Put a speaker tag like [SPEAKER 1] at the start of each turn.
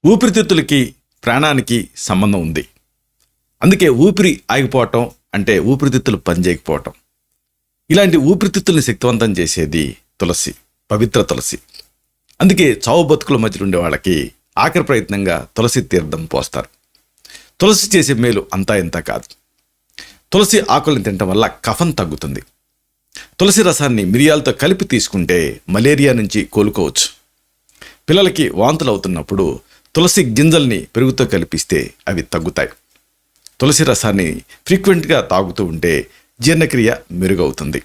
[SPEAKER 1] ఊపిరితిత్తులకి ప్రాణానికి సంబంధం ఉంది. అందుకే ఊపిరి ఆగిపోవటం అంటే ఊపిరితిత్తులు పనిచేయకపోవటం. ఇలాంటి ఊపిరితిత్తుల్ని శక్తివంతం చేసేది తులసి, పవిత్ర తులసి. అందుకే చావు బతుకుల మధ్యలో ఉండే వాళ్ళకి ఆఖరి ప్రయత్నంగా తులసి తీర్థం పోస్తారు. తులసి చేసే మేలు అంతా ఇంత కాదు. తులసి ఆకులను తినటం వల్ల కఫం తగ్గుతుంది. తులసి రసాన్ని మిరియాలతో కలిపి తీసుకుంటే మలేరియా నుంచి కోలుకోవచ్చు. పిల్లలకి వాంతులు అవుతున్నప్పుడు తులసి గింజల్ని పెరుగుతో కలిపిస్తే అవి తగ్గుతాయి. తులసి రసాన్ని ఫ్రీక్వెంట్గా తాగుతూ ఉంటే జీర్ణక్రియ మెరుగవుతుంది.